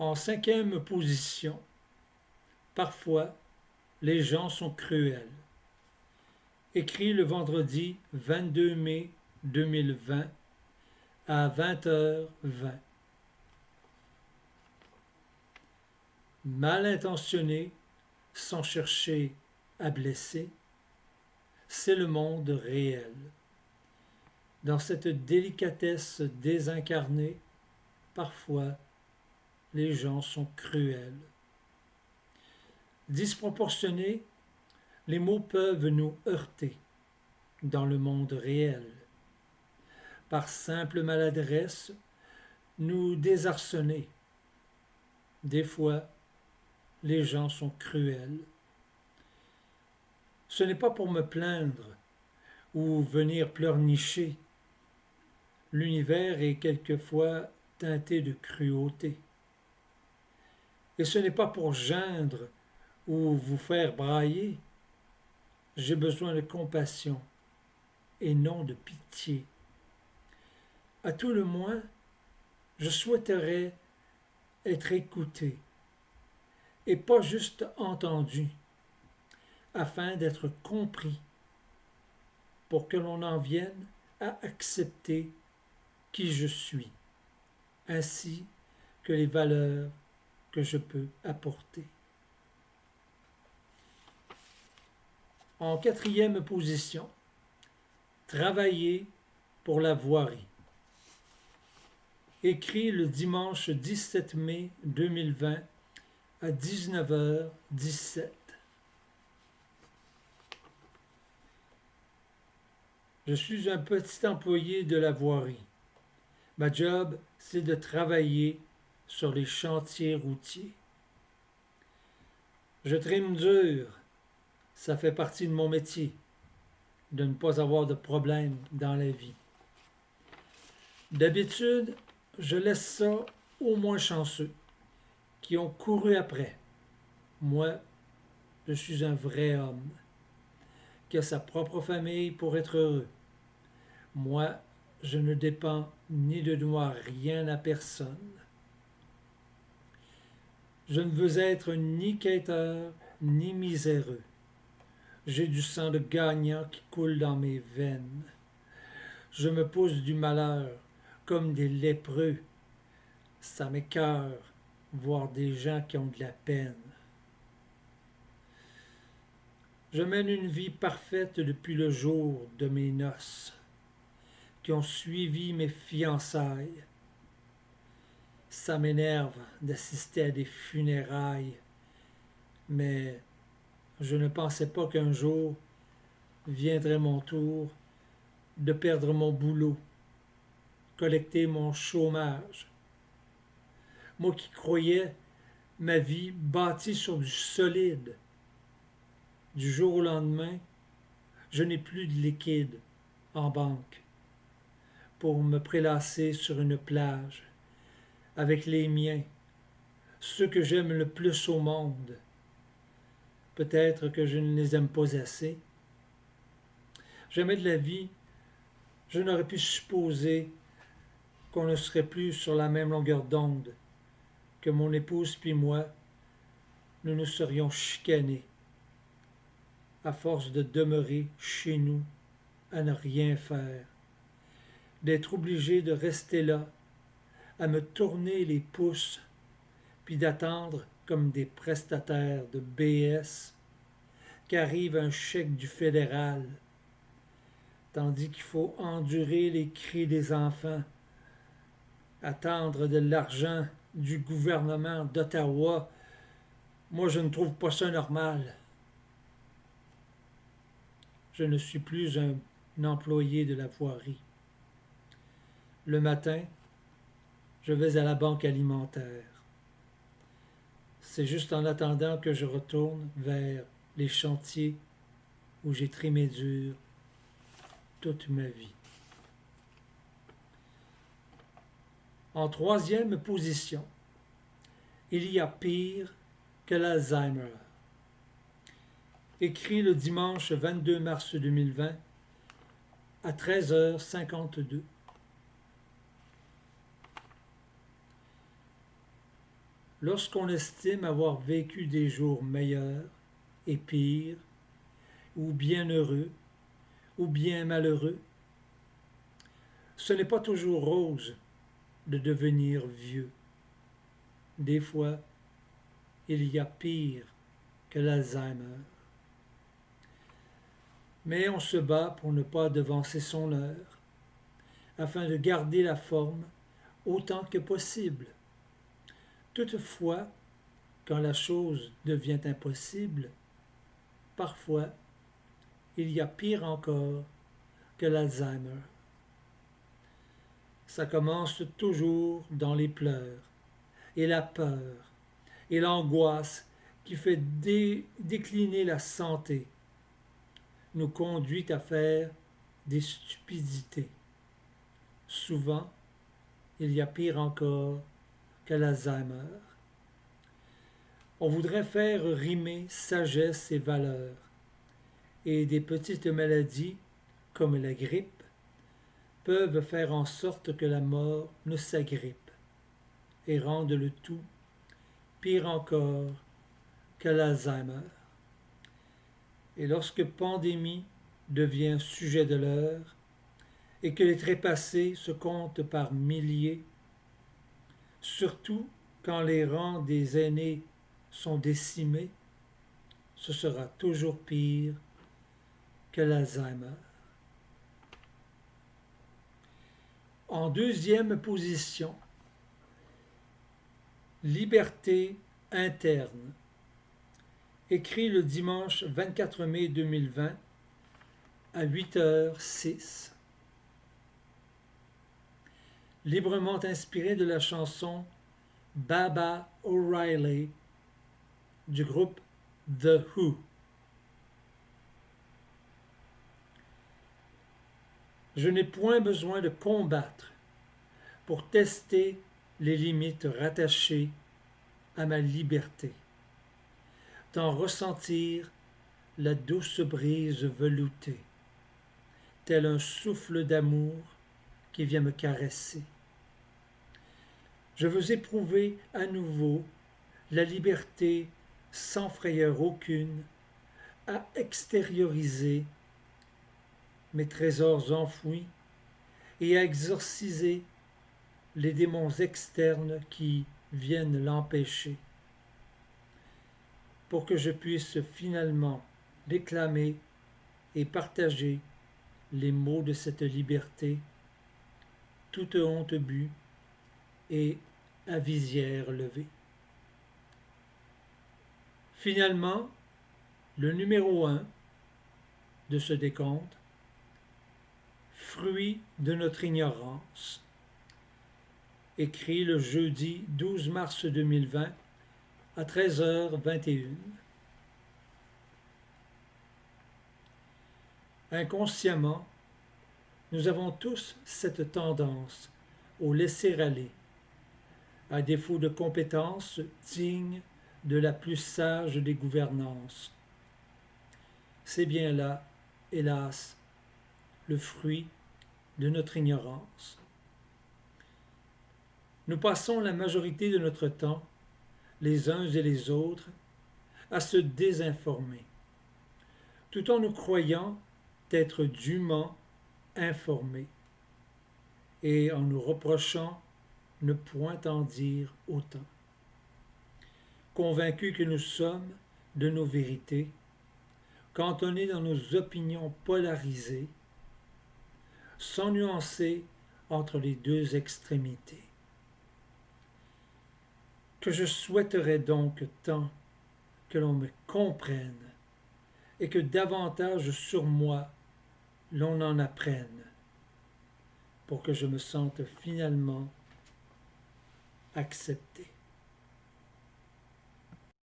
En cinquième position, parfois les gens sont cruels. Écrit le vendredi 22 mai 2020 à 20h20. Mal intentionné, sans chercher à blesser, c'est le monde réel. Dans cette délicatesse désincarnée, parfois les gens sont cruels. Disproportionnés, les mots peuvent nous heurter dans le monde réel. Par simple maladresse, nous désarçonner. Des fois, les gens sont cruels. Ce n'est pas pour me plaindre ou venir pleurnicher. L'univers est quelquefois teinté de cruauté. Et ce n'est pas pour geindre ou vous faire brailler. J'ai besoin de compassion et non de pitié. À tout le moins, je souhaiterais être écouté et pas juste entendu, afin d'être compris, pour que l'on en vienne à accepter qui je suis, ainsi que les valeurs que je peux apporter. En quatrième position, travailler pour la voirie. Écrit le dimanche 17 mai 2020 à 19h17. Je suis un petit employé de la voirie. Ma job, c'est de travailler sur les chantiers routiers. Je trime dur, ça fait partie de mon métier, de ne pas avoir de problème dans la vie. D'habitude, je laisse ça aux moins chanceux, qui ont couru après. Moi, je suis un vrai homme, qui a sa propre famille pour être heureux. Moi, je ne dépends ni de dois rien à personne. Je ne veux être ni quêteur, ni miséreux. J'ai du sang de gagnant qui coule dans mes veines. Je me pousse du malheur comme des lépreux. Ça m'écœure voir des gens qui ont de la peine. Je mène une vie parfaite depuis le jour de mes noces, qui ont suivi mes fiançailles. Ça m'énerve d'assister à des funérailles, mais je ne pensais pas qu'un jour viendrait mon tour de perdre mon boulot, collecter mon chômage. Moi qui croyais ma vie bâtie sur du solide, du jour au lendemain, je n'ai plus de liquide en banque pour me prélasser sur une plage avec les miens, ceux que j'aime le plus au monde. Peut-être que je ne les aime pas assez. Jamais de la vie, je n'aurais pu supposer qu'on ne serait plus sur la même longueur d'onde, que mon épouse puis moi, nous nous serions chicanés, à force de demeurer chez nous, à ne rien faire, d'être obligé de rester là, à me tourner les pouces, puis d'attendre comme des prestataires de BS qu'arrive un chèque du fédéral, tandis qu'il faut endurer les cris des enfants, attendre de l'argent du gouvernement d'Ottawa. Moi, je ne trouve pas ça normal. Je ne suis plus un employé de la voirie. Le matin, je vais à la banque alimentaire. C'est juste en attendant que je retourne vers les chantiers où j'ai trimé dur toute ma vie. En troisième position, il y a pire que l'Alzheimer. Écrit le dimanche 22 mars 2020 à 13h52. lorsqu'on estime avoir vécu des jours meilleurs et pires, ou bien heureux, ou bien malheureux, ce n'est pas toujours rose de devenir vieux. Des fois, il y a pire que l'Alzheimer. Mais on se bat pour ne pas devancer son heure, afin de garder la forme autant que possible. Toutefois, quand la chose devient impossible, parfois, il y a pire encore que l'Alzheimer. Ça commence toujours dans les pleurs, et la peur, et l'angoisse qui fait décliner la santé, nous conduit à faire des stupidités. Souvent, il y a pire encore que l'Alzheimer. On voudrait faire rimer sagesse et valeur, et des petites maladies, comme la grippe, peuvent faire en sorte que la mort nous s'agrippe et rende le tout pire encore que l'Alzheimer. Et lorsque pandémie devient sujet de l'heure et que les trépassés se comptent par milliers, surtout quand les rangs des aînés sont décimés, ce sera toujours pire que l'Alzheimer. En deuxième position, liberté interne, écrit le dimanche 24 mai 2020 à 8h06. Librement inspiré de la chanson Baba O'Reilly du groupe The Who. Je n'ai point besoin de combattre pour tester les limites rattachées à ma liberté, d'en ressentir la douce brise veloutée, tel un souffle d'amour qui vient me caresser. Je veux éprouver à nouveau la liberté sans frayeur aucune à extérioriser mes trésors enfouis et à exorciser les démons externes qui viennent l'empêcher, pour que je puisse finalement déclamer et partager les mots de cette liberté, toute honte bue et à visière levée. Finalement, le numéro 1 de ce décompte, fruit de notre ignorance, écrit le jeudi 12 mars 2020 à 13h21. Inconsciemment, nous avons tous cette tendance au laisser-aller, à défaut de compétences dignes de la plus sage des gouvernances. C'est bien là, hélas, le fruit de notre ignorance. Nous passons la majorité de notre temps, les uns et les autres, à se désinformer, tout en nous croyant être dûment informés et en nous reprochant ne point en dire autant. Convaincus que nous sommes de nos vérités, cantonnés dans nos opinions polarisées, sans nuancer entre les deux extrémités. Que je souhaiterais donc tant que l'on me comprenne et que davantage sur moi l'on en apprenne, pour que je me sente finalement accepté.